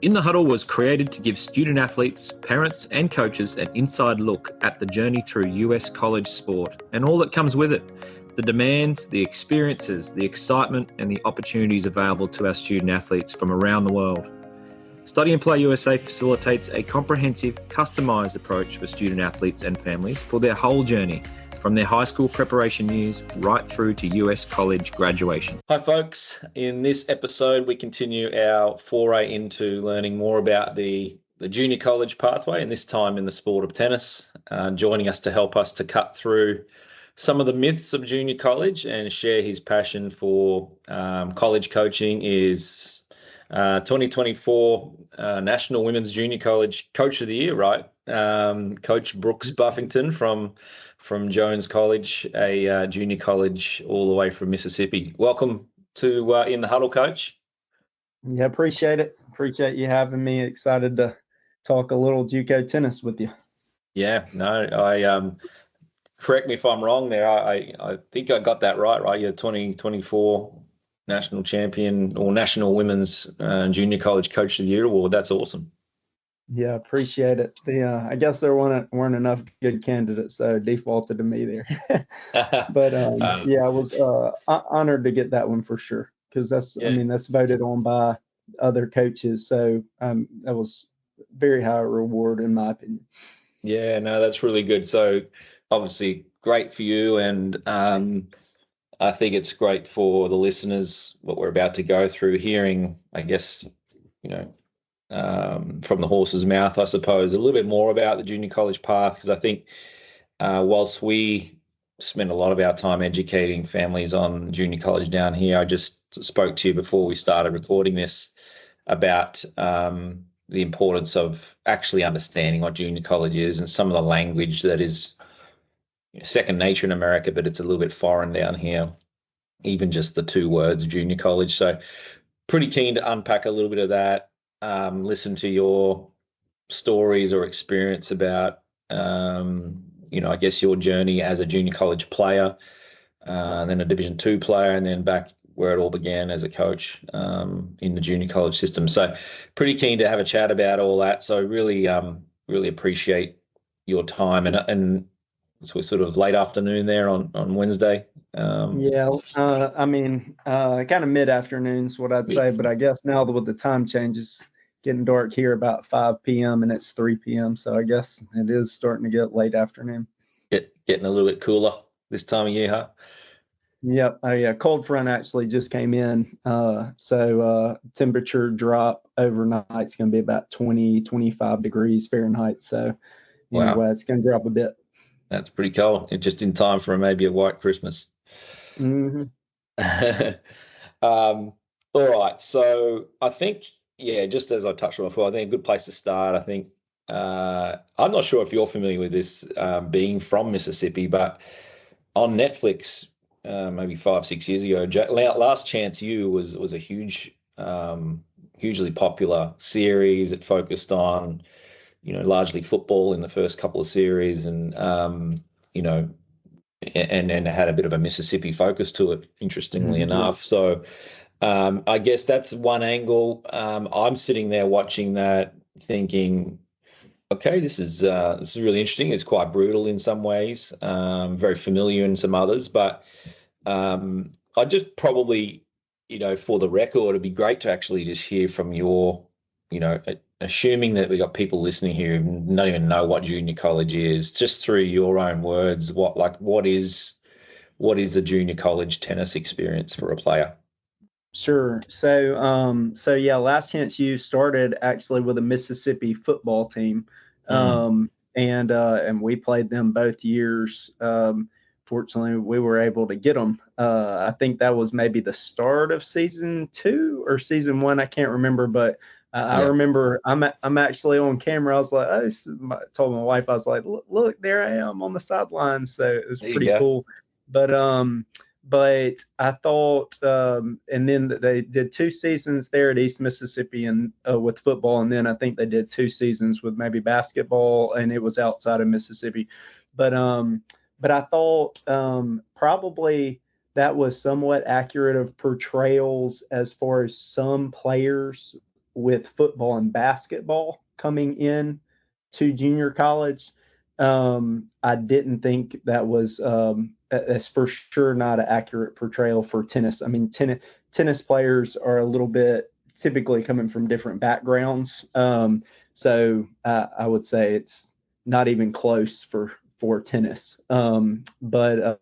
In the Huddle was created to give student athletes, parents and coaches an inside look at the journey through US college sport and all that comes with it. The demands, the experiences, the excitement and the opportunities available to our student athletes from around the world. Study and Play USA facilitates a comprehensive, customised approach for student athletes and families for their whole journey, from their high school preparation years right through to US college graduation. Hi folks, in this episode we continue our foray into learning more about the junior college pathway, and this time in the sport of tennis. Joining us to help us to cut through some of the myths of junior college and share his passion for college coaching is 2024 National Women's Junior College Coach of the Year, right? Coach Brooks Buffington from Jones College, a junior college all the way from Mississippi. Welcome to In the Huddle, Coach. Yeah, appreciate it. Appreciate you having me. Excited to talk a little JUCO tennis with you. Yeah, no, I correct me if I'm wrong there. I think I got that right? You're 2024 national champion or National Women's Junior College Coach of the Year award. That's awesome. Yeah, appreciate it. I guess there weren't enough good candidates, so defaulted to me there. But yeah, I was honored to get that one for sure, because that's voted on by other coaches, so that was very high reward in my opinion. Yeah, no, that's really good. So obviously great for you, and I think it's great for the listeners what we're about to go through, hearing, I guess, from the horse's mouth, I suppose, a little bit more about the junior college path, because I think whilst we spend a lot of our time educating families on junior college down here, I just spoke to you before we started recording this about the importance of actually understanding what junior college is and some of the language that is second nature in America, but it's a little bit foreign down here, even just the two words junior college. So pretty keen to unpack a little bit of that. Listen to your stories or experience about, I guess your journey as a junior college player, then a Division II player, and then back where it all began as a coach in the junior college system. So pretty keen to have a chat about all that. So really appreciate your time. And so we're sort of late afternoon there on Wednesday. Kind of mid-afternoon is what I'd say, but I guess now with the time changes, getting dark here about 5 p.m. and it's 3 p.m. So I guess it is starting to get late afternoon. Getting a little bit cooler this time of year, huh? Yep. Yeah. Cold front actually just came in. So temperature drop overnight. It's going to be about 25 degrees Fahrenheit. So anyway, It's going to drop a bit. That's pretty cold. Just in time for maybe a white Christmas. Mm-hmm. All right. So I think, just as I touched on before, I think a good place to start, I think, I'm not sure if you're familiar with this, being from Mississippi, but on Netflix, maybe 5-6 years ago, Last Chance U was a hugely popular series. It focused on, largely football in the first couple of series, and and it had a bit of a Mississippi focus to it, interestingly enough. So I guess that's one angle. I'm sitting there watching that thinking, okay, this is really interesting. It's quite brutal in some ways, very familiar in some others, but I just probably, for the record, it'd be great to actually just hear from your, assuming that we got people listening here who don't even know what junior college is, just through your own words, what is a junior college tennis experience for a player? Sure. So Last Chance U started actually with a Mississippi football team. And we played them both years. Fortunately, we were able to get them. I think that was maybe the start of season 2 or season 1. I can't remember, but I remember I'm actually on camera. I was like, I told my wife, I was like, look, there I am on the sidelines. So it was pretty cool. But I thought, and then they did 2 seasons there at East Mississippi and with football, and then I think they did 2 seasons with maybe basketball, and it was outside of Mississippi. But I thought probably that was somewhat accurate of portrayals as far as some players with football and basketball coming in to junior college. I didn't think that was that's for sure not an accurate portrayal for tennis. I mean, tennis players are a little bit typically coming from different backgrounds. So I would say it's not even close for tennis. But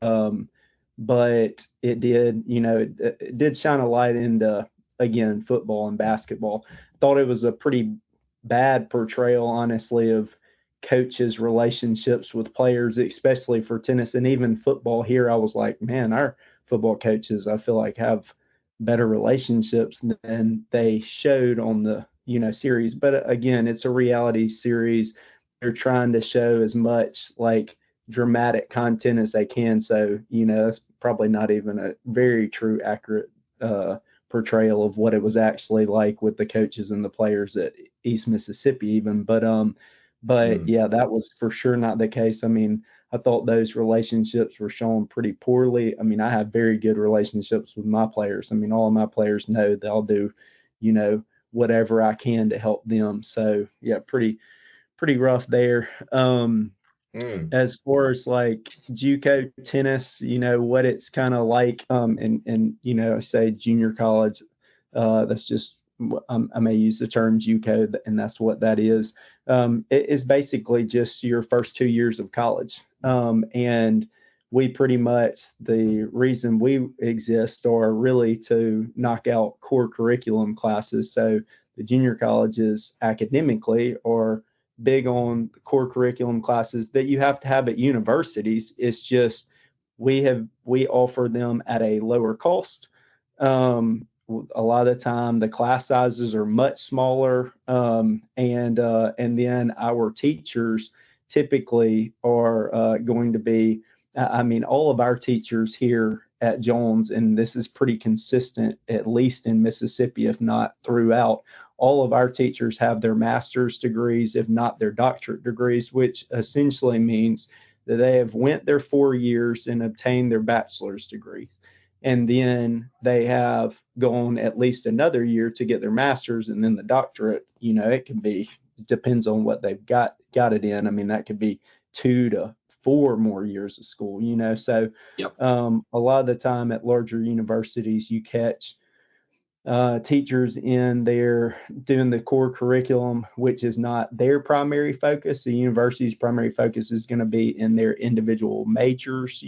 it did, it did shine a light into, again, football and basketball. Thought it was a pretty bad portrayal, honestly, of coaches' relationships with players, especially for tennis and even football. Here, I was like, man, our football coaches, I feel like, have better relationships than they showed on the series. But again, it's a reality series. They're trying to show as much like dramatic content as they can. So it's probably not even a very true, accurate portrayal of what it was actually like with the coaches and the players at East Mississippi even. But yeah, that was for sure not the case. I mean, I thought those relationships were shown pretty poorly. I mean, I have very good relationships with my players. I mean, all of my players know that I'll do, whatever I can to help them. So yeah, pretty rough there. As far as like JUCO tennis, what it's kind of like, and say junior college, that's just, I may use the term JUCO, and that's what that is. It is basically just your first 2 years of college. And we pretty much, the reason we exist are really to knock out core curriculum classes. So the junior colleges academically are big on core curriculum classes that you have to have at universities. It's just we offer them at a lower cost. A lot of the time the class sizes are much smaller, and then our teachers typically are going to be, I mean, all of our teachers here at Jones, and this is pretty consistent, at least in Mississippi, if not throughout, all of our teachers have their master's degrees, if not their doctorate degrees, which essentially means that they have went their 4 years and obtained their bachelor's degree. And then they have gone at least another year to get their master's, and then the doctorate, it can be, it depends on what they've got it in. I mean, that could be 2 to 4 more years of school, So Yep. A lot of the time at larger universities, you catch teachers in there doing the core curriculum, which is not their primary focus. The university's primary focus is going to be in their individual majors,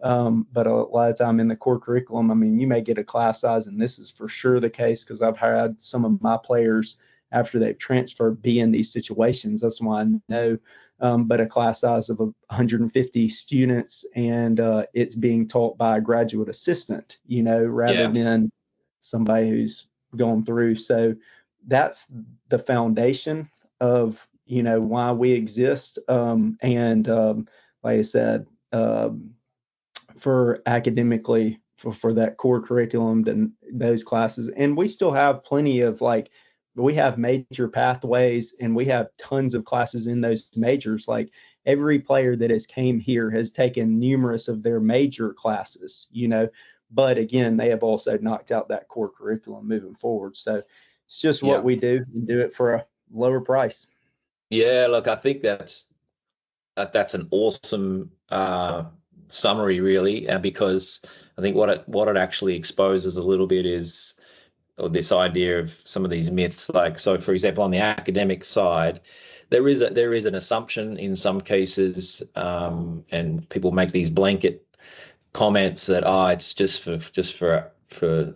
but a lot of time in the core curriculum, I mean, you may get a class size, and this is for sure the case because I've had some of my players after they've transferred be in these situations. That's why I know. But a class size of 150 students, and it's being taught by a graduate assistant, rather than somebody who's gone through. So that's the foundation of, why we exist. And like I said, for academically, for that core curriculum and those classes. And we still have plenty of we have major pathways, and we have tons of classes in those majors. Like every player that has came here has taken numerous of their major classes, but again, they have also knocked out that core curriculum moving forward. So it's just what we do, and do it for a lower price. Yeah, look, I think that's an awesome summary, really, because I think what it actually exposes a little bit is this idea of some of these myths. Like, so for example, on the academic side, there is an assumption in some cases, and people make these blanket comments that it's just for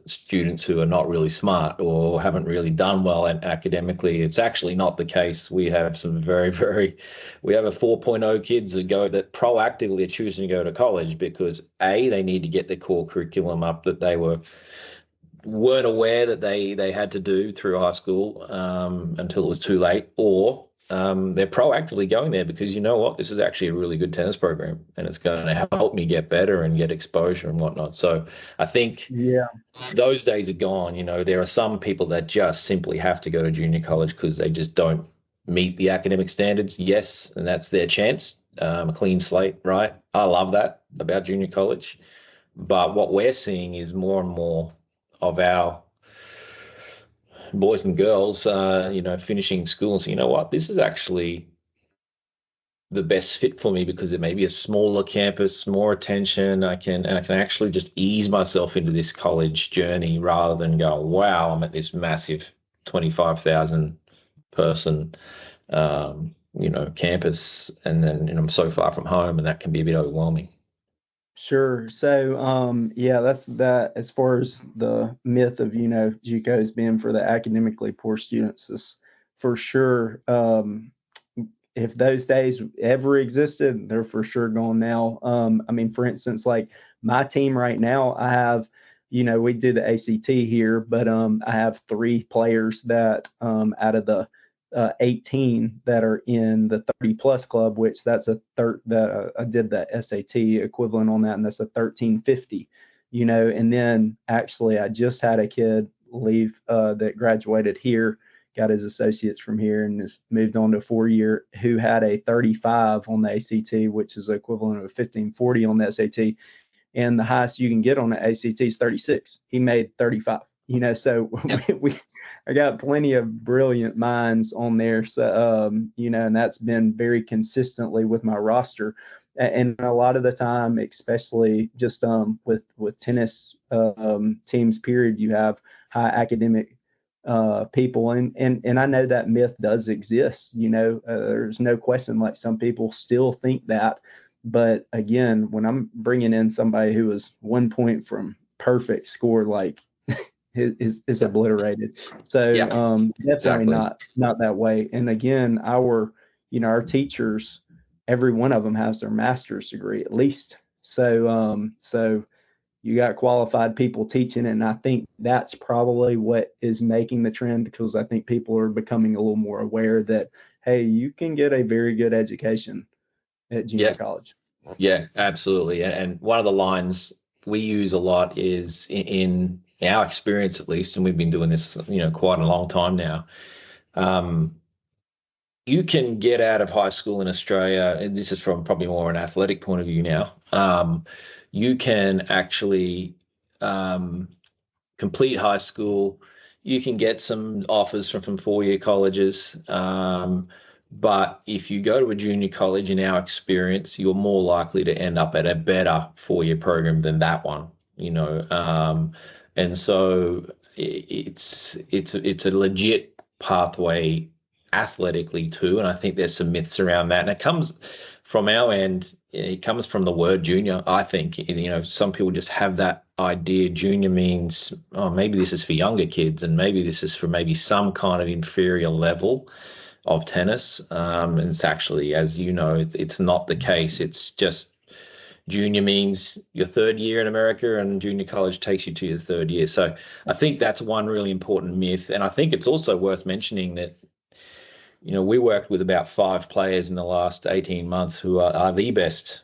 students who are not really smart or haven't really done well academically. It's actually not the case. We have some we have a 4.0 kids that proactively are choosing to go to college because they need to get their core curriculum up that they weren't aware that they had to do through high school until it was too late, or they're proactively going there because this is actually a really good tennis program and it's going to help me get better and get exposure and whatnot. So I think those days are gone. There are some people that just simply have to go to junior college because they just don't meet the academic standards. Yes, and that's their chance, a clean slate, right? I love that about junior college. But what we're seeing is more and more of our boys and girls, finishing school and say, you know what, this is actually the best fit for me because it may be a smaller campus, more attention. I can actually just ease myself into this college journey rather than go, wow, I'm at this massive 25,000 person, campus, and then I'm so far from home, and that can be a bit overwhelming. Sure. So, that's that. As far as the myth of, JUCOs being for the academically poor students, is for sure. If those days ever existed, they're for sure gone now. For instance, like my team right now, I have, we do the ACT here, but I have 3 players that out of the 18 that are in the 30 plus club, which that's I did the SAT equivalent on that, and that's a 1350, and then actually I just had a kid leave that graduated here, got his associates from here, and has moved on to 4-year, who had a 35 on the ACT, which is the equivalent of a 1540 on the SAT. And the highest you can get on the ACT is 36. He made 35. So I got plenty of brilliant minds on there. So, and that's been very consistently with my roster. And a lot of the time, especially just with tennis teams, period, you have high academic people, and I know that myth does exist. There's no question, like some people still think that, but again, when I'm bringing in somebody who is 1 point from perfect score, like is obliterated. So definitely exactly. not that way. And again, our teachers, every one of them has their master's degree at least. So you got qualified people teaching, and I think that's probably what is making the trend, because I think people are becoming a little more aware that, hey, you can get a very good education at junior college. Yeah, absolutely. And one of the lines we use a lot is, in our experience at least, and we've been doing this, quite a long time now. You can get out of high school in Australia, and this is from probably more an athletic point of view now. You can actually complete high school. You can get some offers from 4-year colleges. But if you go to a junior college, in our experience, you're more likely to end up at a better 4-year program than that one, and so it's a legit pathway athletically too. And I think there's some myths around that. And it comes from our end, it comes from the word junior. I think, some people just have that idea junior means, oh, maybe this is for younger kids, and maybe this is for maybe some kind of inferior level of tennis. And it's actually, as you know, it's not the case. It's just junior means your 3rd year in America, and junior college takes you to your 3rd year. So I think that's one really important myth. And I think it's also worth mentioning that, we worked with about 5 players in the last 18 months who are the best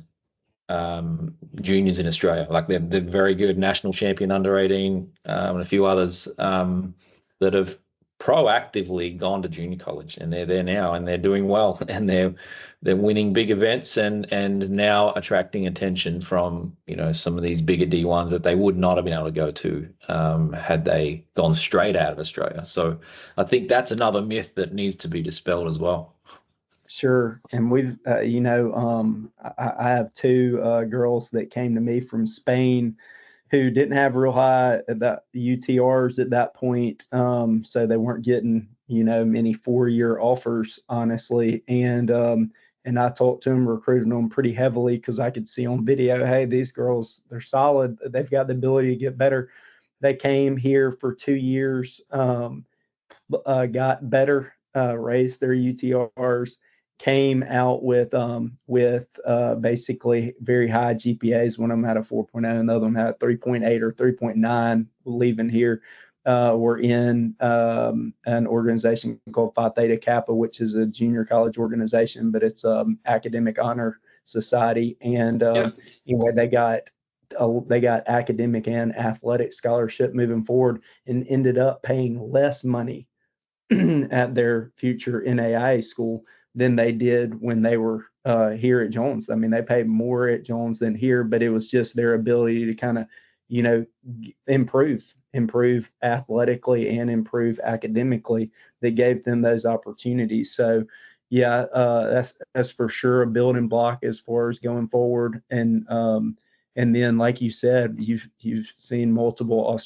juniors in Australia. Like they're very good, national champion under 18, and a few others that have proactively gone to junior college, and they're there now, and they're doing well, and they're winning big events, and now attracting attention from some of these bigger D1s that they would not have been able to go to had they gone straight out of Australia. So I think that's another myth that needs to be dispelled as well. Sure. And we've I have 2 girls that came to me from Spain who didn't have real high UTRs at that point. So they weren't getting, many 4-year offers, honestly. And I talked to them, recruited them pretty heavily, because I could see on video, hey, these girls, they're solid. They've got the ability to get better. They came here for 2 years, got better, raised their UTRs, came out with basically very high GPAs. One of them had a 4.0, another one had a 3.8 or 3.9 leaving here. We're in an organization called Phi Theta Kappa, which is a junior college organization, but it's academic honor society. And anyway, they got academic and athletic scholarship moving forward, and ended up paying less money at their future NAIA school than they did when they were here at Jones. I mean, they paid more at Jones than here, but it was just their ability to kind of, improve improve athletically and improve academically that gave them those opportunities. So yeah, that's for sure a building block as far as going forward. And then, like you said, you've seen multiple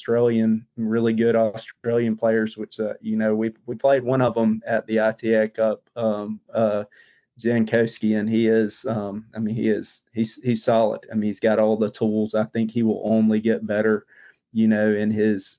really good Australian players, which we played one of them at the ITA Cup, Jankowski, and he's solid. I mean, he's got all the tools. I think he will only get better, in his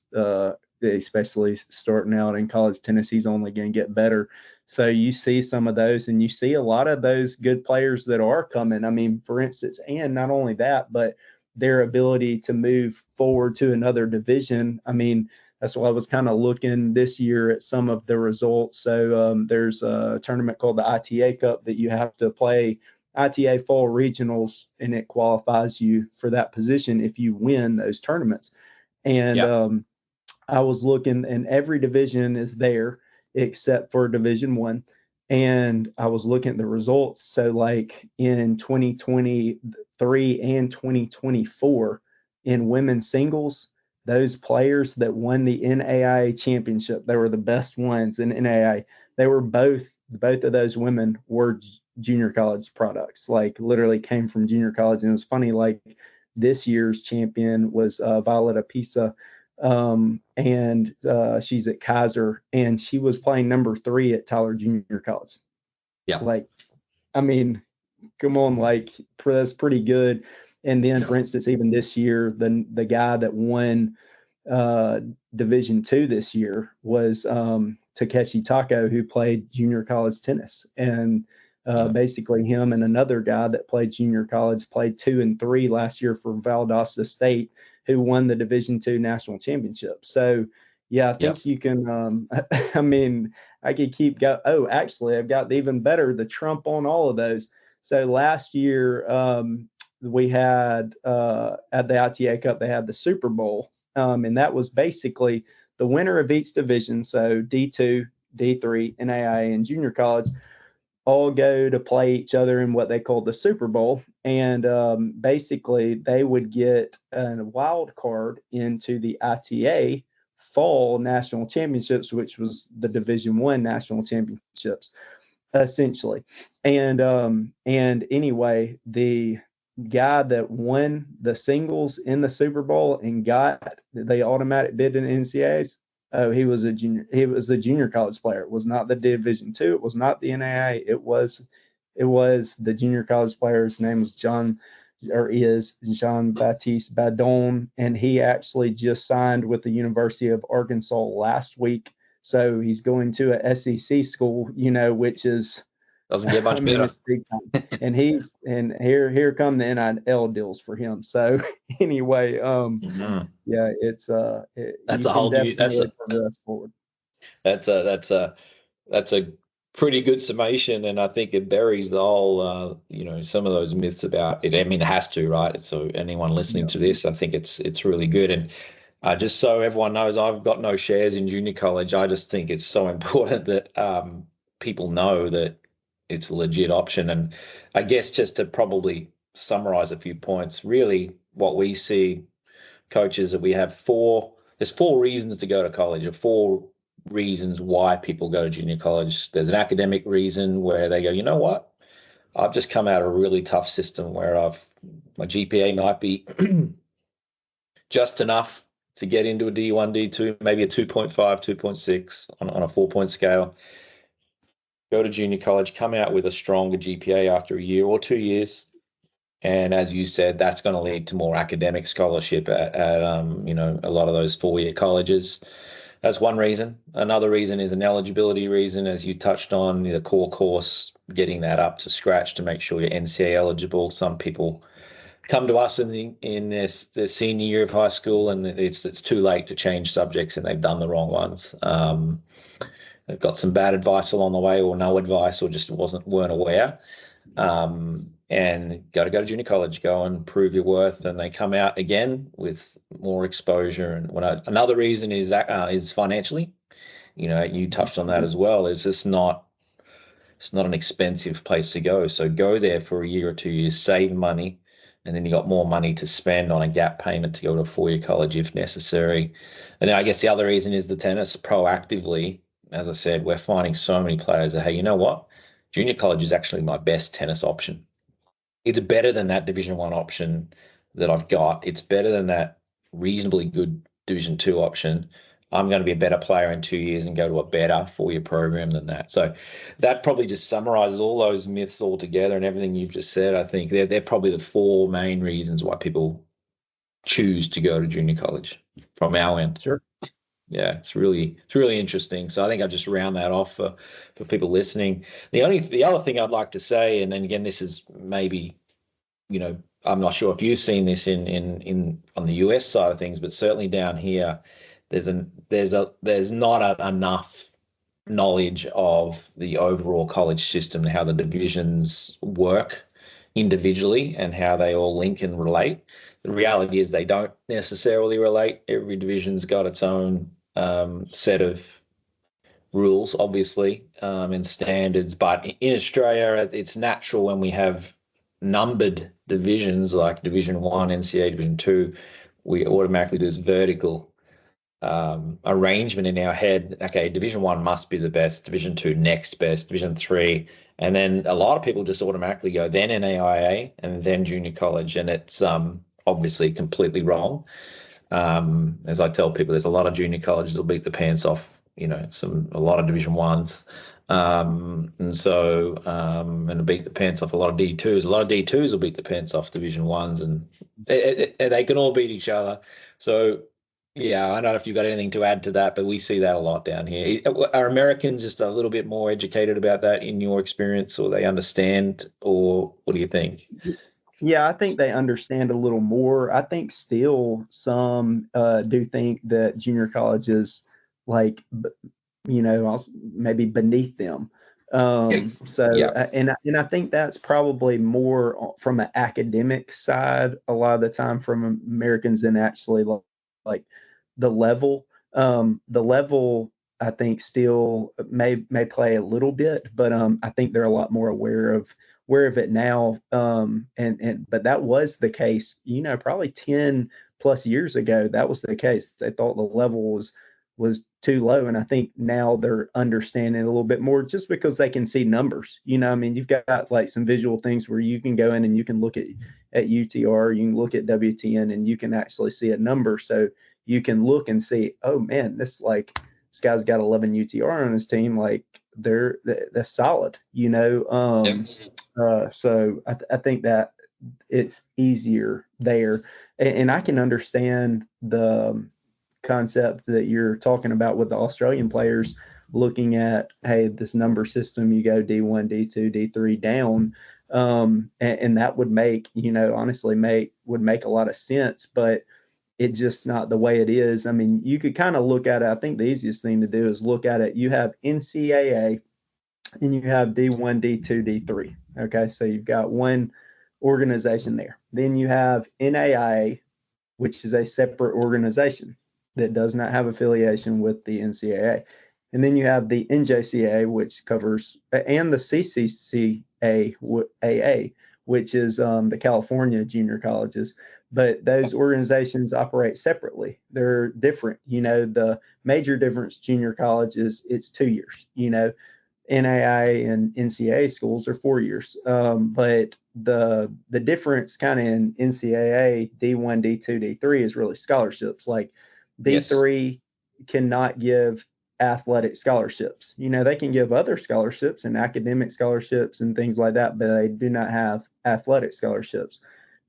especially starting out in college tennis. He's only going to get better. So you see some of those, and you see a lot of those good players that are coming. I mean, for instance, and not only that, but their ability to move forward to another division. I mean, that's why I was kind of looking this year at some of the results. So there's a tournament called the ITA Cup that you have to play ITA fall regionals, and it qualifies you for that position if you win those tournaments. And I was looking, and every division is there except for Division One. And I was looking at the results. So like in 2023 and 2024 in women's singles, those players that won the NAIA championship, they were the best ones in NAIA. They were both of those women were junior college products, like literally came from junior college. And it was funny, like this year's champion was Violeta Pisa. And she's at Kaiser, and she was playing number 3 at Tyler Junior College. Yeah. Like, I mean, come on, like that's pretty good. And then, for instance, even this year, the guy that won Division 2 this year was Takeshi Tako, who played junior college tennis. And basically him and another guy that played junior college played 2 and 3 last year for Valdosta State, who won the Division 2 national championship. So, yeah, I think you can, I mean, I could keep going. Oh, actually, I've got even better, the trump on all of those. So last year, we had at the ITA Cup, they had the Super Bowl. And that was basically the winner of each division. So D2, D3, NAIA, and junior college all go to play each other in what they call the Super Bowl. And basically they would get a wild card into the ITA fall national championships, which was the Division 1 national championships, essentially. And anyway, the guy that won the singles in the Super Bowl and got the automatic bid in NCAAs, he was a junior college player. It was not the Division 2. It was not the NAIA. It was the junior college player. His name was Jean Baptiste Badon, and he actually just signed with the University of Arkansas last week. So he's going to a SEC school, which is doesn't get much better. And here come the NIL deals for him. So anyway, yeah, it's that's a whole new that's a pretty good summation, and I think it buries the whole some of those myths about it. I mean, it has to, right? So anyone listening to this, I think it's really good. And just so everyone knows, I've got no shares in junior college. I just think it's so important that people know that it's a legit option. And I guess just to probably summarize a few points, really what we see, coaches, that we have there's 4 reasons to go to college, or 4 reasons why people go to junior college. There's an academic reason where they go, you know what, I've just come out of a really tough system where my GPA might be just enough to get into a D1, D2, maybe a 2.5, 2.6 on a 4-point scale. Go to junior college, come out with a stronger GPA after a year or 2 years. And as you said, that's going to lead to more academic scholarship at a lot of those 4-year colleges. That's one reason. Another reason is an eligibility reason, as you touched on, the core course, getting that up to scratch to make sure you're NCAA eligible. Some people come to us in their senior year of high school, and it's too late to change subjects, and they've done the wrong ones. They've got some bad advice along the way, or no advice, or just weren't aware. And got to go to junior college, go and prove your worth, and they come out again with more exposure. And another reason is financially. You touched on that as well. It's not an expensive place to go. So go there for a year or 2 years, save money, and then you got more money to spend on a gap payment to go to a 4-year college if necessary. And then I guess the other reason is the tennis proactively. As I said, we're finding so many players that, hey, you know what? Junior college is actually my best tennis option. It's better than that Division 1 option that I've got. It's better than that reasonably good Division 2 option. I'm going to be a better player in 2 years and go to a better 4-year program than that. So that probably just summarizes all those myths all together and everything you've just said. I think they're probably the 4 main reasons why people choose to go to junior college from our end. Sure. Yeah, it's really interesting. So I think I'll just round that off for people listening. The other thing I'd like to say, and again, this is maybe, I'm not sure if you've seen this in on the US side of things, but certainly down here, there's not enough knowledge of the overall college system and how the divisions work individually and how they all link and relate. The reality is they don't necessarily relate. Every division's got its own set of rules, obviously, and standards. But in Australia, it's natural when we have numbered divisions like Division 1, NCAA Division 2, we automatically do this vertical arrangement in our head. Okay, Division 1 must be the best, Division 2 next best, Division 3. And then a lot of people just automatically go then NAIA and then junior college. And it's obviously completely wrong. As I tell people, there's a lot of junior colleges that'll beat the pants off, a lot of Division 1s. And beat the pants off a lot of D2s. A lot of D2s will beat the pants off Division 1s, and they can all beat each other. So, yeah, I don't know if you've got anything to add to that, but we see that a lot down here. Are Americans just a little bit more educated about that in your experience, or they understand, or what do you think? Yeah, I think they understand a little more. I think still some do think that junior college is maybe beneath them. And I think that's probably more from an academic side a lot of the time from Americans than actually like the level. The level I think still may play a little bit, but I think they're a lot more aware of it now. But that was the case, probably 10 plus years ago. That was the case. They thought the level was too low. And I think now they're understanding a little bit more just because they can see numbers. You've got like some visual things where you can go in and you can look at UTR, you can look at WTN, and you can actually see a number. So you can look and see, oh man, this guy's got 11 UTR on his team. Like they're solid, So I think that it's easier there. And I can understand the concept that you're talking about with the Australian players looking at, hey, this number system, you go D1, D2, D3 down. And that would honestly would make a lot of sense, but it's just not the way it is. You could kind of look at it. I think the easiest thing to do is look at it. You have NCAA and you have D1, D2, D3. Okay. So you've got one organization there. Then you have NAIA, which is a separate organization that does not have affiliation with the NCAA. And then you have the NJCAA, which covers, and the CCCAA, which is the California junior colleges. But those organizations operate separately. They're different. The major difference junior college is it's 2 years. NAIA and NCAA schools are 4 years. But the difference kind of in NCAA, D1, D2, D3 is really scholarships. Like D3 cannot give athletic scholarships. They can give other scholarships and academic scholarships and things like that, but they do not have athletic scholarships.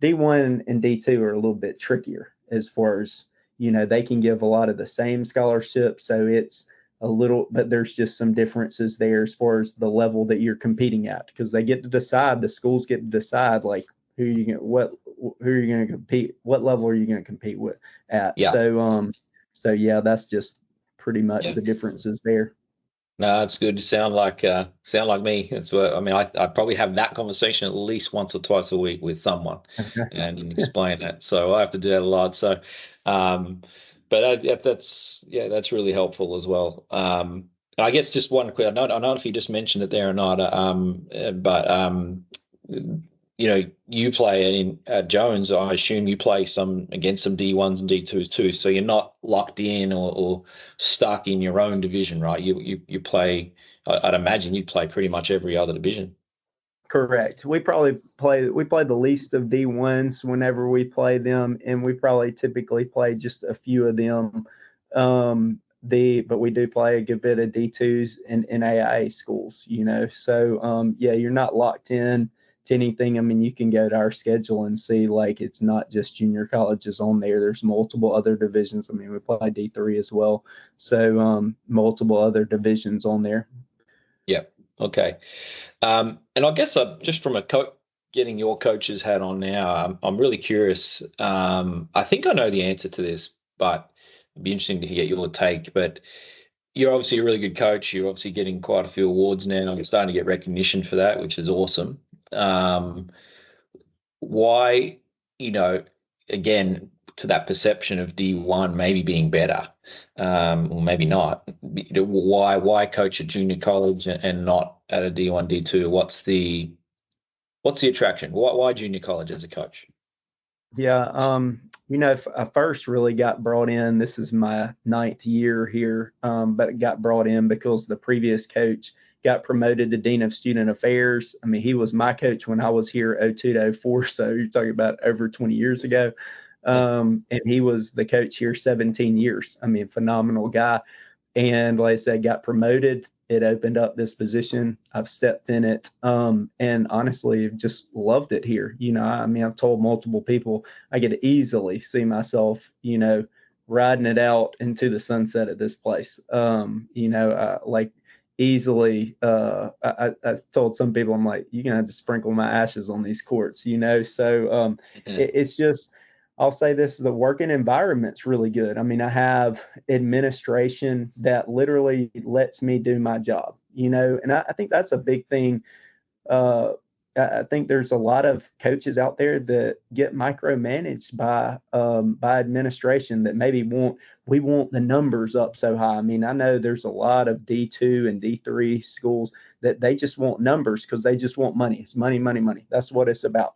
D1 and D2 are a little bit trickier as far as, they can give a lot of the same scholarships. So it's a little, but there's just some differences there as far as the level that you're competing at, because they get to decide, the schools get to decide like who are you going to compete, what level are you going to compete with at. Yeah. So yeah, that's just pretty much the differences there. No, it's good to sound like me. It's what I probably have that conversation at least once or twice a week with someone and explain that. So I have to do that a lot. So, but that's really helpful as well. I guess just one quick. I don't know if you just mentioned it there or not. But you play in at Jones. I assume you play some against some D1s and D2s too. So you're not locked in or stuck in your own division, right? You play. I'd imagine you play pretty much every other division. Correct. We play the least of D1s whenever we play them, and we probably typically play just a few of them. But we do play a good bit of D2s and NAIA schools, So yeah, you're not locked in to anything. I mean, you can go to our schedule and see like it's not just junior colleges on there. There's multiple other divisions. I mean, we play D3 as well, so multiple other divisions on there. Yeah. Okay. And I guess just from getting your coach's hat on now, I'm really curious. I think I know the answer to this, but it'd be interesting to get your take. But you're obviously a really good coach. You're obviously getting quite a few awards now. You're starting to get recognition for that, which is awesome. Why, again, to that perception of D1 maybe being better, or maybe not. Why coach at junior college and not at a D1, D2? What's the attraction? Why junior college as a coach? Yeah, I first really got brought in. This is my 9th year here, but got brought in because the previous coach got promoted to Dean of Student Affairs. I mean, he was my coach when I was here 02 to 04, so you're talking about over 20 years ago. And he was the coach here 17 years. I mean, phenomenal guy. And like I said, got promoted. It opened up this position. I've stepped in it. And honestly, just loved it here. I mean, I've told multiple people I could easily see myself, riding it out into the sunset at this place. Like easily, I've told some people, I'm like, you're going to have to sprinkle my ashes on these courts, So it's just, I'll say this, the working environment's really good. I mean, I have administration that literally lets me do my job, and I think that's a big thing. I think there's a lot of coaches out there that get micromanaged by administration that maybe we want the numbers up so high. I mean, I know there's a lot of D2 and D3 schools that they just want numbers because they just want money. It's money, money, money. That's what it's about,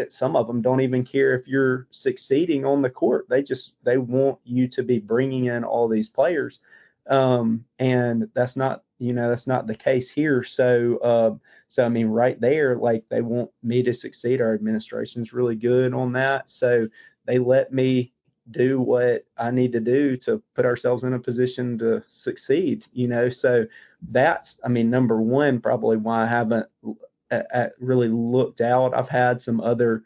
some of them don't even care if you're succeeding on the court. They want you to be bringing in all these players. And that's not the case here. So I mean, right there, like they want me to succeed. Our administration is really good on that. So they let me do what I need to do to put ourselves in a position to succeed, So that's, I mean, number one, probably why I haven't really looked out. I've had some other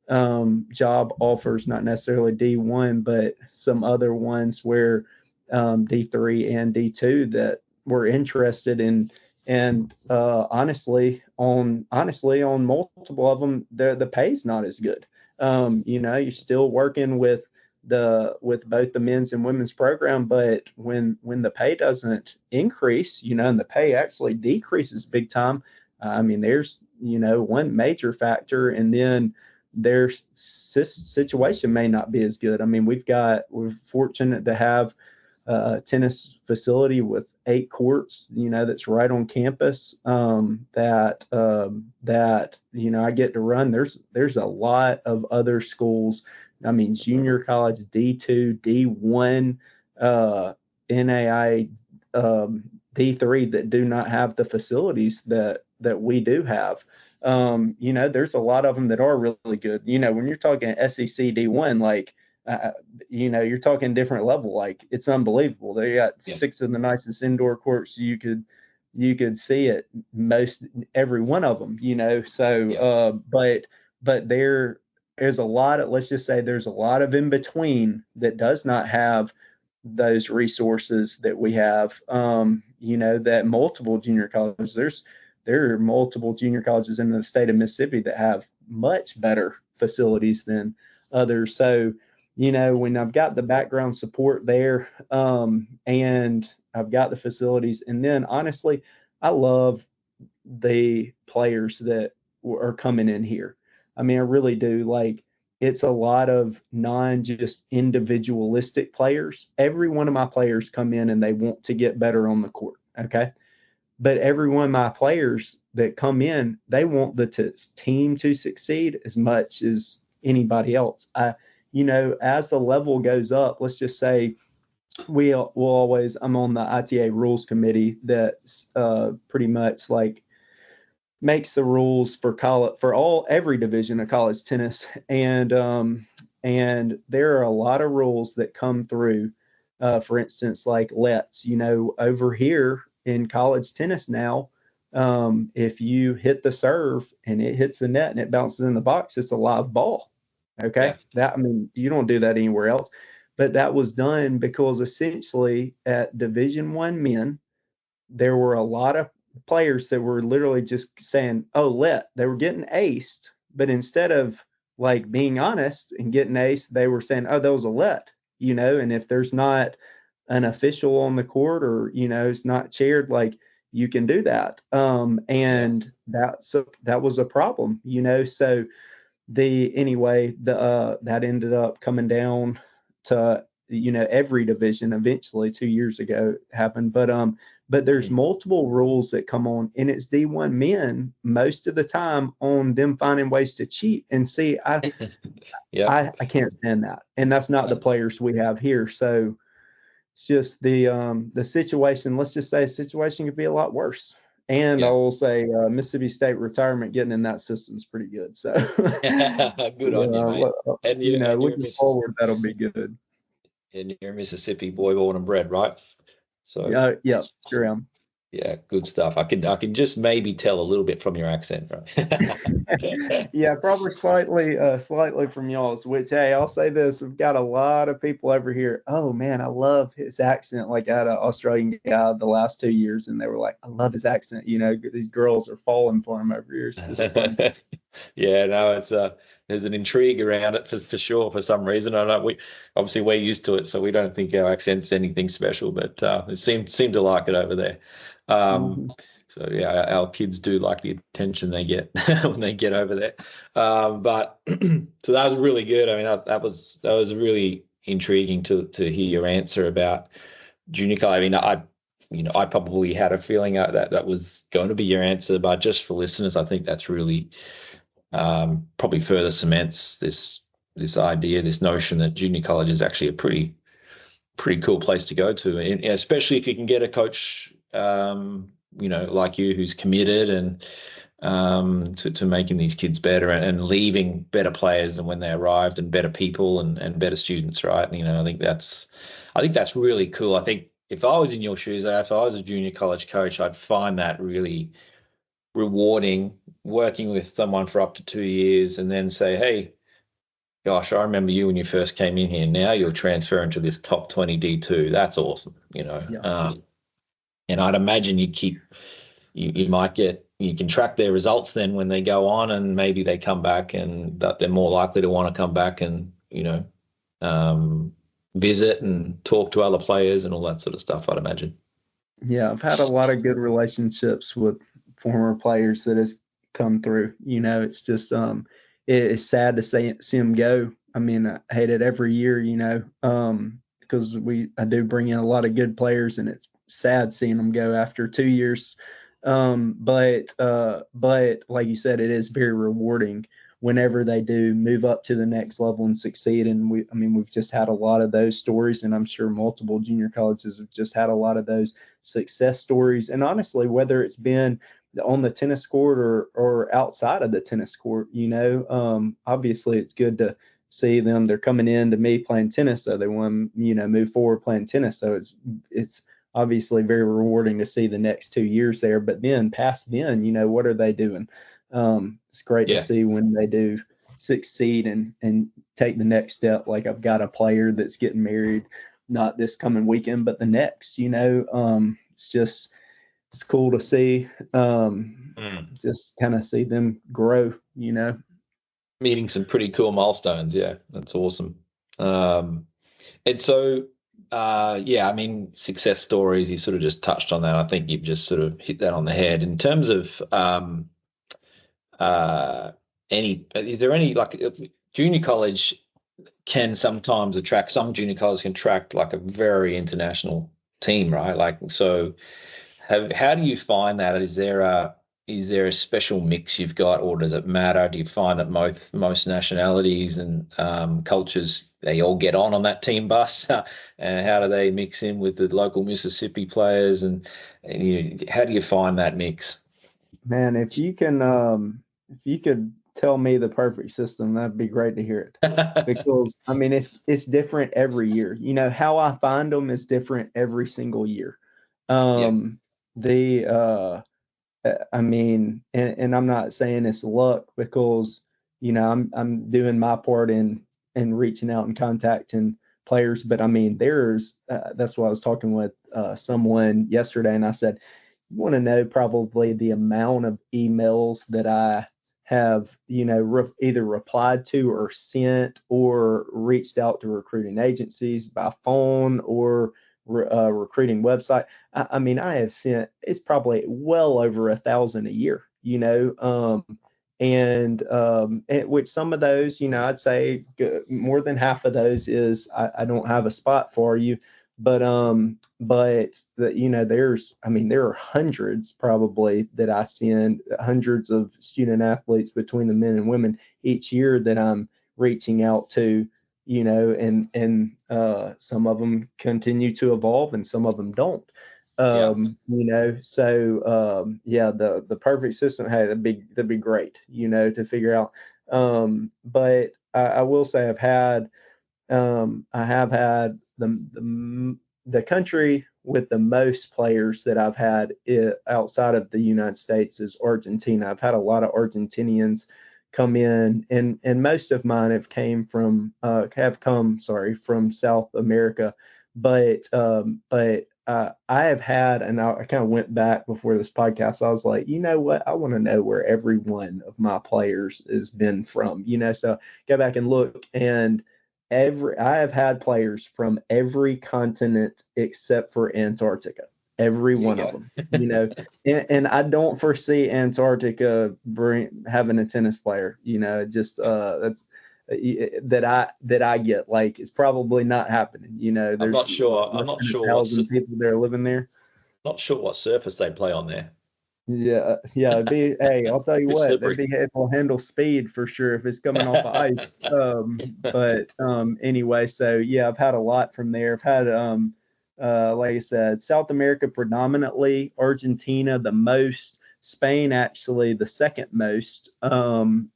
job offers, not necessarily D1, but some other ones where D3 and D2 that were interested in. And honestly, on multiple of them, the pay's not as good. You're still working with both the men's and women's program, but when the pay doesn't increase, and the pay actually decreases big time. I mean, there's, one major factor, and then their situation may not be as good. I mean, we're fortunate to have a tennis facility with 8 courts, that's right on campus, that I get to run. There's a lot of other schools. I mean, junior college, D2, D1, NAI, D3 that do not have the facilities that we do have. There's a lot of them that are really good. When you're talking SEC D1, like, you're talking different level. Like, it's unbelievable. They got 6 of the nicest indoor courts you could see at most every one of them. So, but there's a lot of, let's just say there's a lot of in between that does not have those resources that we have. That multiple junior colleges, there are multiple junior colleges in the state of Mississippi that have much better facilities than others. So, when I've got the background support there, and I've got the facilities, and then honestly, I love the players that are coming in here. I mean, I really do. Like, it's a lot of just individualistic players. Every one of my players come in and they want to get better on the court. Okay. but every one of my players that come in, they want the team to succeed as much as anybody else. As the level goes up, let's just say will always, I'm on the ITA rules committee that's pretty much like makes the rules for college, for every division of college tennis. And there are a lot of rules that come through, for instance, like over here in college tennis now, if you hit the serve and it hits the net and it bounces in the box, it's a live ball. Okay. Yeah. You don't do that anywhere else, but that was done because essentially at Division I men, there were a lot of players that were literally just saying, they were getting aced, but instead of like being honest and getting aced, they were saying, that was a let, and if there's not an official on the court or, it's not chaired, like you can do that. And that was a problem, so that ended up coming down to, every division eventually 2 years ago happened. But there's multiple rules that come on, and it's D1 men most of the time on them finding ways to cheat. And see, I can't stand that. And that's not the players we have here. So it's just the situation. Let's just say a situation could be a lot worse. And I will say Mississippi State retirement getting in that system is pretty good. So good on you, mate. And looking forward, that'll be good. And you're a Mississippi boy, born and bred, right? So sure am. Yeah, good stuff. I can just maybe tell a little bit from your accent, right? Yeah, probably slightly from y'all's, which, hey, I'll say this. We've got a lot of people over here. Oh, man, I love his accent. Like I had an Australian guy the last 2 years, and they were like, I love his accent. These girls are falling for him over here. It's just fun. Yeah, no, there's an intrigue around it for sure for some reason. I know we're used to it, so we don't think our accent's anything special, but it seem to like it over there. So yeah, our kids do like the attention they get when they get over there. But so that was really good. I mean, that was really intriguing to hear your answer about junior college. I mean, I probably had a feeling that was going to be your answer, but just for listeners, I think that's really probably further cements this idea, this notion that junior college is actually a pretty cool place to go to, and especially if you can get a coach, like you, who's committed and to making these kids better and leaving better players than when they arrived, and better people and better students, right? I think that's really cool. I think if I was in your shoes, if I was a junior college coach, I'd find that really rewarding, working with someone for up to 2 years and then say, hey, gosh, I remember you when you first came in here. Now you're transferring to this top 20 D2. That's awesome, and I'd imagine you can track their results then when they go on, and maybe they come back, and that they're more likely to want to come back and visit and talk to other players and all that sort of stuff, I'd imagine. Yeah, I've had a lot of good relationships with former players that has come through. It's just it's sad to see them go. I mean, I hate it every year, because I do bring in a lot of good players, and it's sad seeing them go after 2 years. But like you said, it is very rewarding whenever they do move up to the next level and succeed. And we've just had a lot of those stories, and I'm sure multiple junior colleges have just had a lot of those success stories. And honestly, whether it's been on the tennis court or outside of the tennis court, obviously it's good to see them. They're coming in to me playing tennis, so they want to, move forward playing tennis. So it's obviously very rewarding to see the next 2 years there. But then past then, what are they doing? It's great to see when they do succeed and take the next step. Like I've got a player that's getting married, not this coming weekend, but the next, it's cool to see, just kind of see them grow, Meeting some pretty cool milestones. Yeah, that's awesome. And so, success stories, you sort of just touched on that. I think you've just sort of hit that on the head. In terms of is there any, like, junior college can sometimes some junior colleges can attract like a very international team, right? Like, so How do you find that? Is there a special mix you've got, or does it matter? Do you find that most nationalities and cultures, they all get on that team bus? And how do they mix in with the local Mississippi players? And how do you find that mix? Man, if you could tell me the perfect system, that'd be great to hear it. Because I mean, it's different every year. You know, how I find them is different every single year. I mean, and I'm not saying it's luck, because, you know, I'm doing my part in reaching out and contacting players. But I mean, that's why I was talking with someone yesterday, and I said, you want to know probably the amount of emails that I have, you know, either replied to or sent or reached out to recruiting agencies by phone or recruiting website. I mean, I have sent, it's probably well over 1,000 a year, you know, and which some of those, you know, I'd say more than half of those is I don't have a spot for you. But you know, there are hundreds probably that I send, hundreds of student athletes between the men and women each year that I'm reaching out to, you know, and some of them continue to evolve and some of them don't. You know, so the perfect system, hey, that'd be great, you know, to figure out. But I will say I have had the country with the most players that I've had outside of the United States is Argentina. I've had a lot of Argentinians come in, and most of mine have come from South America, but I have had, and I kind of went back before this podcast. I was like, you know what? I want to know where every one of my players has been from, you know, so go back and look, and I have had players from every continent except for Antarctica, every one of them, you know, and I don't foresee Antarctica having a tennis player, you know, just that's that I get, like, it's probably not happening, you know. There's I'm not sure 1,000 people there living there. Not sure what surface they play on there. Yeah, hey, I'll tell you what, they'd be able to handle speed for sure if it's coming off of ice. But anyway, so yeah, I've had a lot from there. I've had like I said, South America predominantly, Argentina the most, Spain actually the second most, and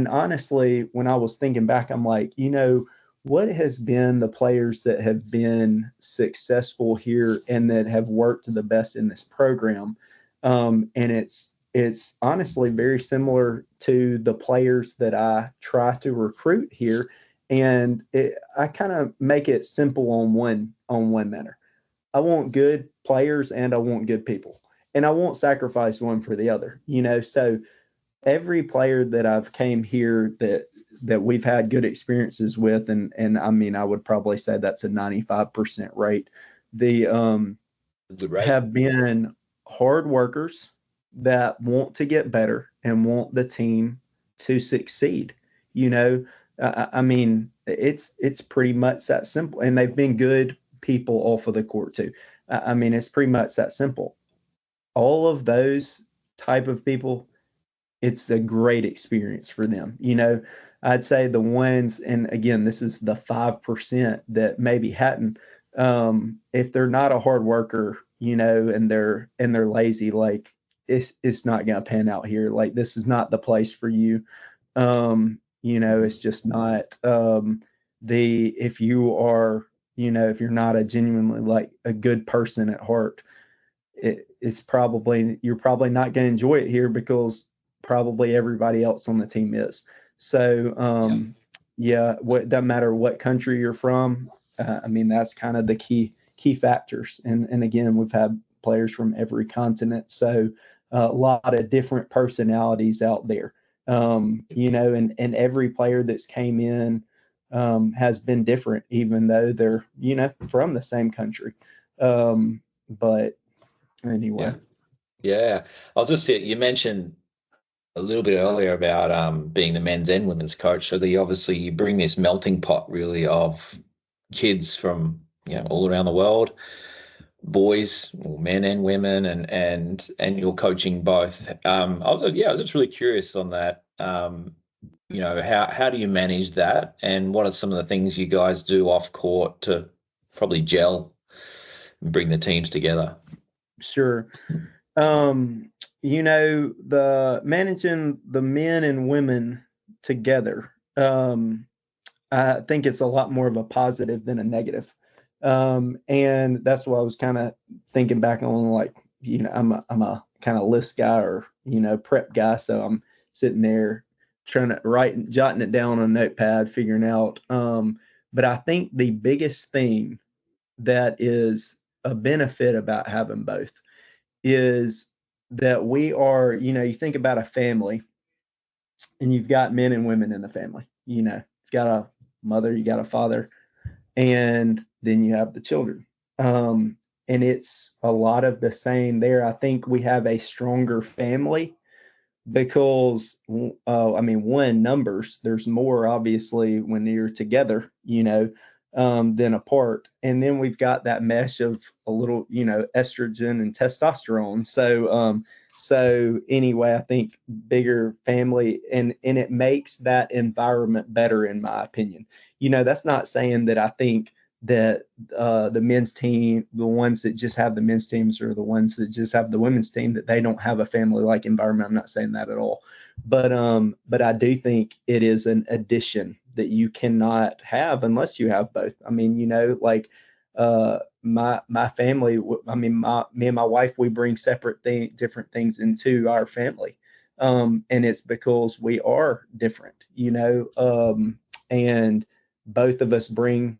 honestly, when I was thinking back, I'm like, you know, what has been the players that have been successful here and that have worked to the best in this program? And it's honestly very similar to the players that I try to recruit here. And I kind of make it simple on one matter. I want good players and I want good people, and I won't sacrifice one for the other, you know. So every player that I've came here that we've had good experiences with, and I mean, I would probably say that's a 95% rate. Have been hard workers that want to get better and want the team to succeed. You know, I mean, it's pretty much that simple, and they've been good people off of the court too. I mean, it's pretty much that simple. All of those type of people, it's a great experience for them. You know, I'd say the ones, and again, this is the 5% that maybe hadn't, if they're not a hard worker, you know, and they're lazy, like it's not going to pan out here. Like, this is not the place for you. You know, it's just not, if you are, you know, if you're not a genuinely, like, a good person at heart, you're probably not going to enjoy it here, because probably everybody else on the team is. So, what doesn't matter what country you're from. I mean, that's kind of the key factors. And again, we've had players from every continent, so a lot of different personalities out there. You know, and every player that's came in has been different, even though they're, you know, from the same country. But anyway. Yeah. I was just, you mentioned a little bit earlier about being the men's and women's coach. So you bring this melting pot really of kids from, you know, all around the world. boys, or men and women, and you're coaching both. I was just really curious on that. How do you manage that, and what are some of the things you guys do off court to probably gel and bring the teams together? Sure. The managing the men and women together, I think it's a lot more of a positive than a negative. And that's what I was kind of thinking back on, like, I'm a kind of list guy, or, prep guy. So I'm sitting there trying to jotting it down on a notepad, figuring out. But I think the biggest thing that is a benefit about having both is that we are, you think about a family, and you've got men and women in the family. You've got a mother, you got a father, and then you have the children. And it's a lot of the same there. I think we have a stronger family because, one, numbers, there's more obviously when you're together, than apart. And then we've got that mesh of a little, estrogen and testosterone. So anyway, I think bigger family, and it makes that environment better, in my opinion. That's not saying that I think that the men's team, the ones that just have the men's teams, or the ones that just have the women's team, that they don't have a family-like environment. I'm not saying that at all. But I do think it is an addition that you cannot have unless you have both. I mean, my family, me and my wife, we bring different things into our family. And it's because we are different, and both of us bring,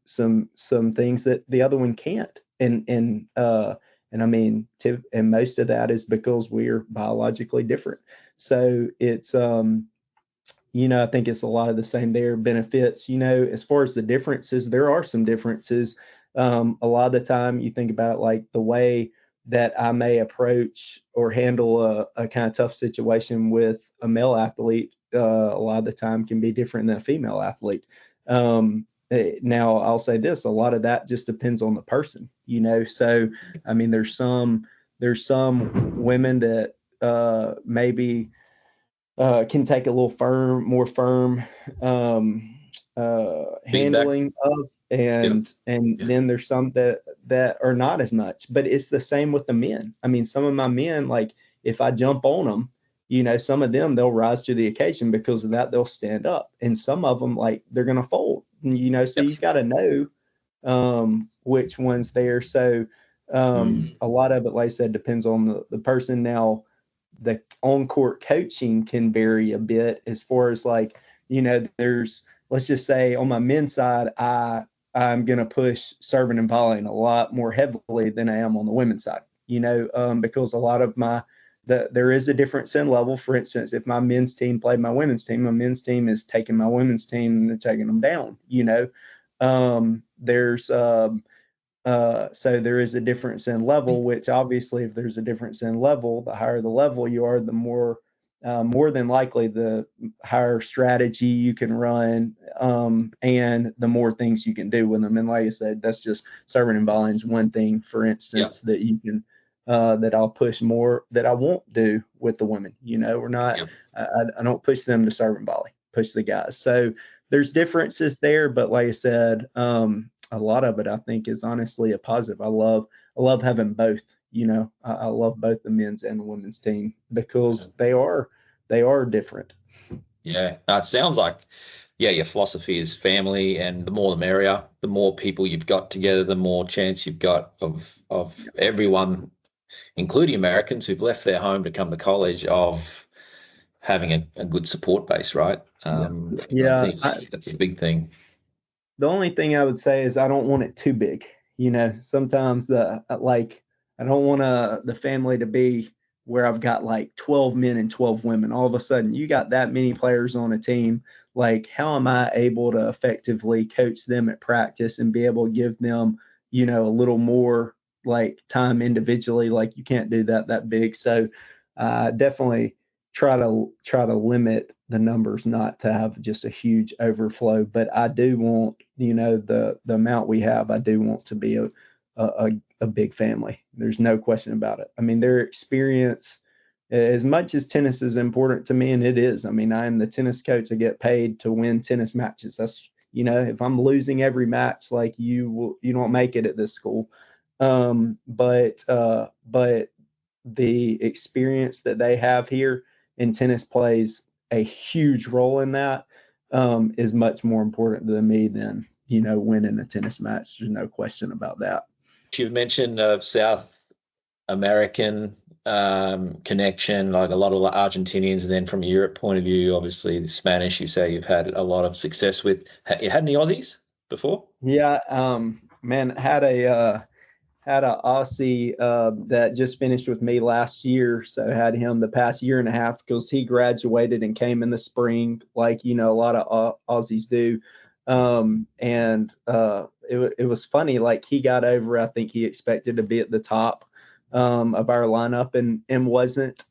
some things that the other one can't. And most of that is because we're biologically different. So it's, I think it's a lot of the same there. Benefits, as far as the differences, there are some differences. A lot of the time you think about, like, the way that I may approach or handle a kind of tough situation with a male athlete, a lot of the time can be different than a female athlete. Now I'll say this, a lot of that just depends on the person, so, there's some women that maybe can take a little more firm handling of, and then there's some that are not as much. But it's the same with the men. Some of my men, like, if I jump on them, some of them, they'll rise to the occasion. Because of that, they'll stand up, and some of them, like, they're gonna fold. So you've got to know which one's there. So a lot of it, like I said, depends on the person. Now, the on-court coaching can vary a bit, as far as, like, there's, let's just say on my men's side, I'm going to push serving and volleying a lot more heavily than I am on the women's side, because a lot of there is a difference in level. For instance, if my men's team played my women's team is taking my women's team and they're taking them down, so there is a difference in level, which obviously, if there's a difference in level, the higher the level you are, the more than likely the higher strategy you can run, and the more things you can do with them. And like I said, that's just serving and volleying is one thing, for instance, that you can that I'll push more, that I won't do with the women. We're not, I don't push them to serve and volley, push the guys. So there's differences there, but like I said, a lot of it, I think, is honestly a positive. I love having both. I love both the men's and the women's team, because they are different. Yeah, it sounds like, your philosophy is family, and the more the merrier. The more people you've got together, the more chance you've got of everyone, including Americans who've left their home to come to college, of having a good support base, right? I think that's a big thing. The only thing I would say is I don't want it too big. Sometimes I don't want the family to be where I've got like 12 men and 12 women. All of a sudden, you got that many players on a team. Like, how am I able to effectively coach them at practice and be able to give them, a little more, like, time individually? Like, you can't do that big. So definitely try to limit the numbers, not to have just a huge overflow. But I do want, the amount we have, I do want to be a a big family. There's no question about it. I mean, their experience, as much as tennis is important to me, and it is. I mean, I am the tennis coach. I get paid to win tennis matches. That's, if I'm losing every match, like you don't make it at this school. But the experience that they have here in tennis plays a huge role in that. Is much more important to me than, winning a tennis match. There's no question about that. You mentioned South American connection, like a lot of Argentinians, and then from a Europe point of view, obviously the Spanish, you say you've had a lot of success with. You had any Aussies before? Yeah, man, had a Aussie that just finished with me last year, so had him the past year and a half because he graduated and came in the spring, like a lot of Aussies do. It was funny, like he got over, I think he expected to be at the top of our lineup and wasn't,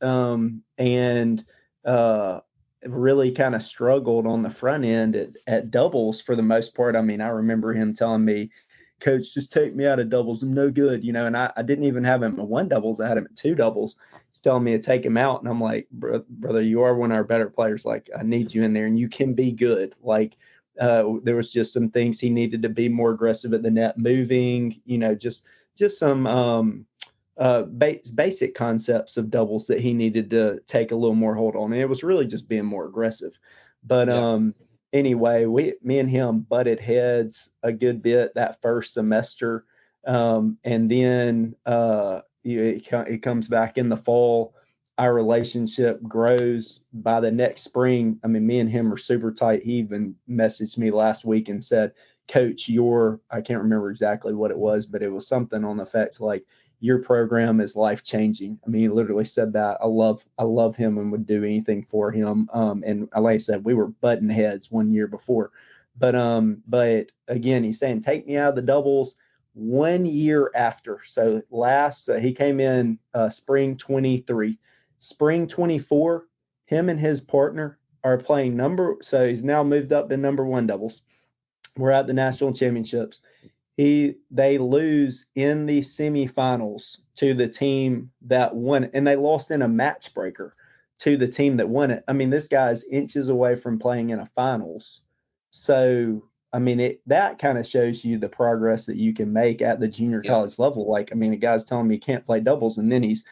really kind of struggled on the front end at doubles for the most part. I mean, I remember him telling me, "Coach, just take me out of doubles. I'm no good," and I didn't even have him at one doubles. I had him at two doubles. He's telling me to take him out. And I'm like, brother, you are one of our better players. Like, I need you in there and you can be good. Like, there was just some things he needed to be more aggressive at the net, moving, just some basic concepts of doubles that he needed to take a little more hold on. And it was really just being more aggressive. But anyway, me and him butted heads a good bit that first semester. And then it comes back in the fall. Our relationship grows. By the next spring, I mean, me and him are super tight. He even messaged me last week and said, "Coach, I can't remember exactly what it was, but it was something on the effects like, your program is life-changing." I mean, he literally said that. I love him and would do anything for him. And like I said, we were butting heads one year before. But again, he's saying, take me out of the doubles 1 year after. So he came in spring 23. Spring 24, him and his partner are playing so he's now moved up to number one doubles. We're at the national championships. They lose in the semifinals to the team that won it, and they lost in a match breaker to the team that won it. I mean, this guy's inches away from playing in a finals. So, I mean, that kind of shows you the progress that you can make at the junior college level. Like, I mean, a guy's telling me he can't play doubles, and then he's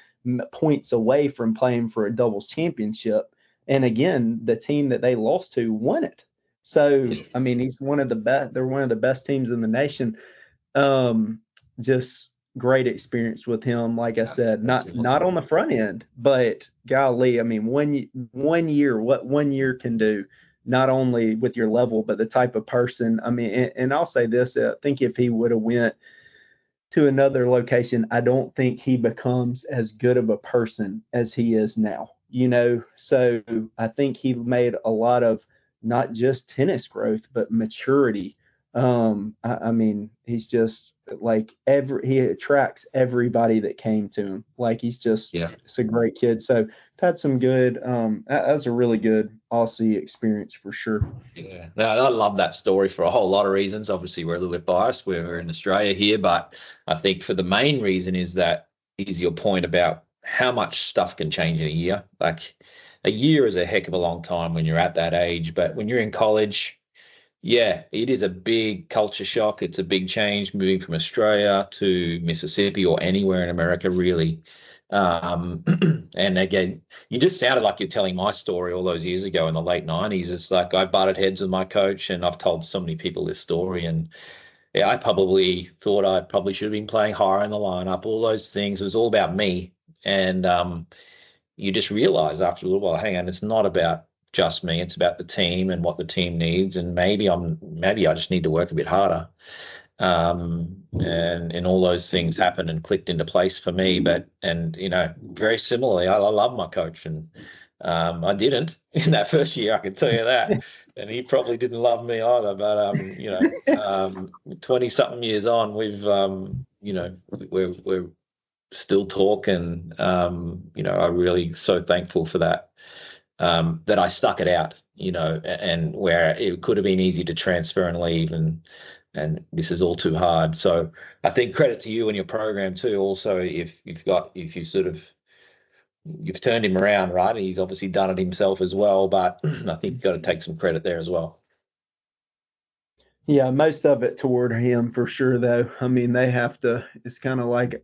points away from playing for a doubles championship. And again, the team that they lost to won it. So, I mean, he's one of the best. They're one of the best teams in the nation. Just great experience with him. Like I said, not on the front end, but golly, I mean, 1 year, what 1 year can do, not only with your level, but the type of person. I mean, and I'll say this, I think if he would have went to another location, I don't think he becomes as good of a person as he is now, So I think he made a lot of not just tennis growth, but maturity. I mean, he's just like he attracts everybody that came to him. Like, he's just, it's a great kid. So I've had some good, that was a really good Aussie experience for sure. Yeah, no, I love that story for a whole lot of reasons. Obviously, we're a little bit biased. We're in Australia here, but I think for the main reason is your point about how much stuff can change in a year. Like, a year is a heck of a long time when you're at that age, but when you're in college, it is a big culture shock. It's a big change moving from Australia to Mississippi or anywhere in America, really. And again, you just sounded like you're telling my story all those years ago in the late 90s. It's like I butted heads with my coach, and I've told so many people this story. And I probably thought I probably should have been playing higher in the lineup, all those things. It was all about me. And you just realize after a little while, hang on, it's not about just me, it's about the team and what the team needs, and maybe I just need to work a bit harder, and all those things happened and clicked into place for me. But very similarly, I love my coach, and I didn't in that first year, I can tell you that, and he probably didn't love me either. But 20-something years on, we've we're still talking. I'm really so thankful for that. That I stuck it out, and where it could have been easy to transfer and leave. And and this is all too hard. So I think credit to you and your program too. Also, if you've turned him around, right? He's obviously done it himself as well, but I think you've got to take some credit there as well. Yeah, most of it toward him for sure, though. I mean, they have to, it's kind of like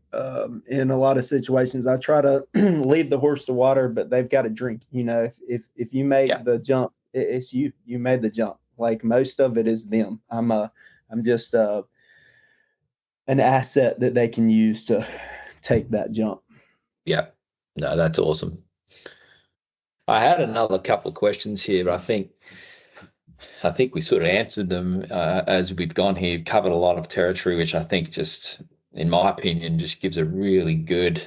in a lot of situations, I try to lead the horse to water, but they've got to drink. If you make the jump, it's you made the jump. Like most of it is them. I'm just an asset that they can use to take that jump. Yeah, no, that's awesome. I had another couple of questions here, but I think we sort of answered them as we've gone here. We've covered a lot of territory, which I think just, in my opinion, just gives a really good,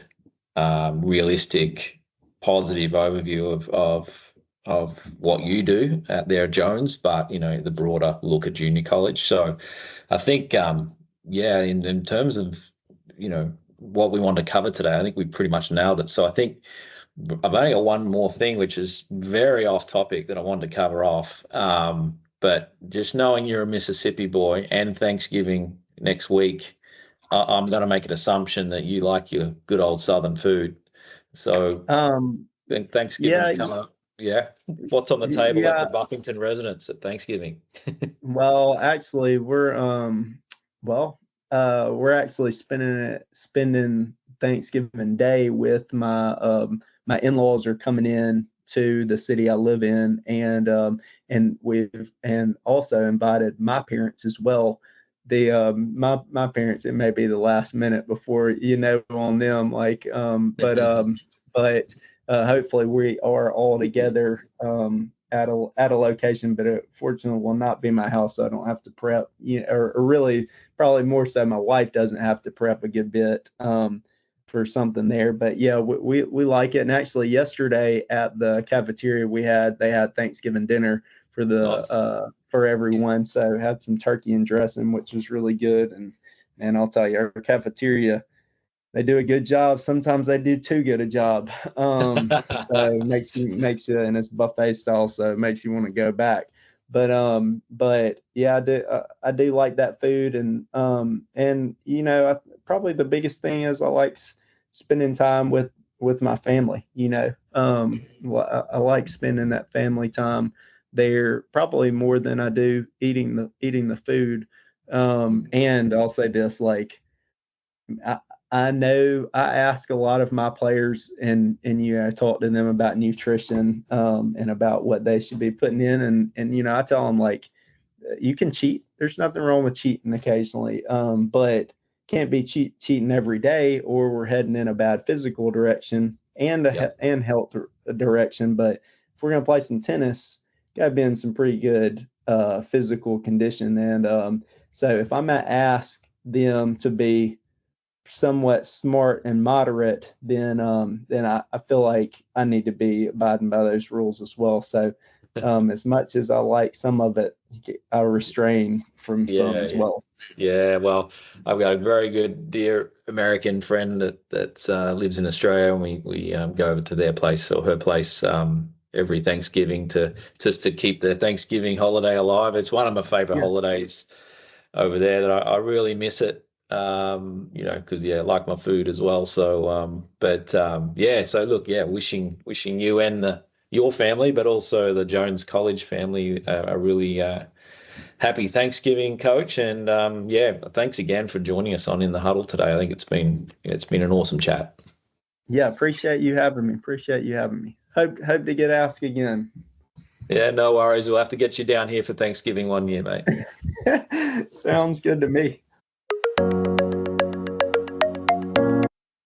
realistic, positive overview of what you do out there at Jones, but, the broader look at junior college. So I think, in terms of, what we want to cover today, I think we pretty much nailed it. So I think I've only got one more thing, which is very off topic, that I wanted to cover off. But just knowing you're a Mississippi boy and Thanksgiving next week, I'm going to make an assumption that you like your good old Southern food. So then Thanksgiving's coming up. Yeah. What's on the table at the Buffington residence at Thanksgiving? Well, actually, we're actually spending Thanksgiving Day with my my in-laws are coming in to the city I live in, and we've also invited my parents as well. My parents, it may be the last minute before on them, but hopefully we are all together at a location, but it fortunately will not be my house, so I don't have to prep, or really probably more so my wife doesn't have to prep a good bit for something there. But yeah, we like it. And actually yesterday at the cafeteria they had Thanksgiving dinner for for everyone. So had some turkey and dressing, which was really good. And I'll tell you, our cafeteria, they do a good job. Sometimes they do too good a job. So it makes you, and it's buffet style, so it makes you want to go back. But yeah, I do like that food, and probably the biggest thing is I like spending time with my family. I like spending that family time there probably more than I do eating the food. And I'll say this, like, I know I ask a lot of my players and talk to them about nutrition and about what they should be putting in, and I tell them, like, you can cheat. There's nothing wrong with cheating occasionally, but can't be cheating every day, or we're heading in a bad physical direction and health direction. But if we're gonna play some tennis, gotta be in some pretty good physical condition. And so if I'm gonna ask them to be somewhat smart and moderate, then I feel like I need to be abiding by those rules as well. So as much as I like some of it, I restrain from some as well. Yeah, well, I've got a very good, dear American friend that lives in Australia, and we go over to their place or her place every Thanksgiving to keep the Thanksgiving holiday alive. It's one of my favorite holidays over there that I really miss it. Because I like my food as well. So, so look, wishing you and your family, but also the Jones College family, a really happy Thanksgiving, Coach. And thanks again for joining us on In the Huddle today. I think it's been an awesome chat. Yeah, appreciate you having me. Hope to get asked again. Yeah, no worries. We'll have to get you down here for Thanksgiving one year, mate. Sounds good to me.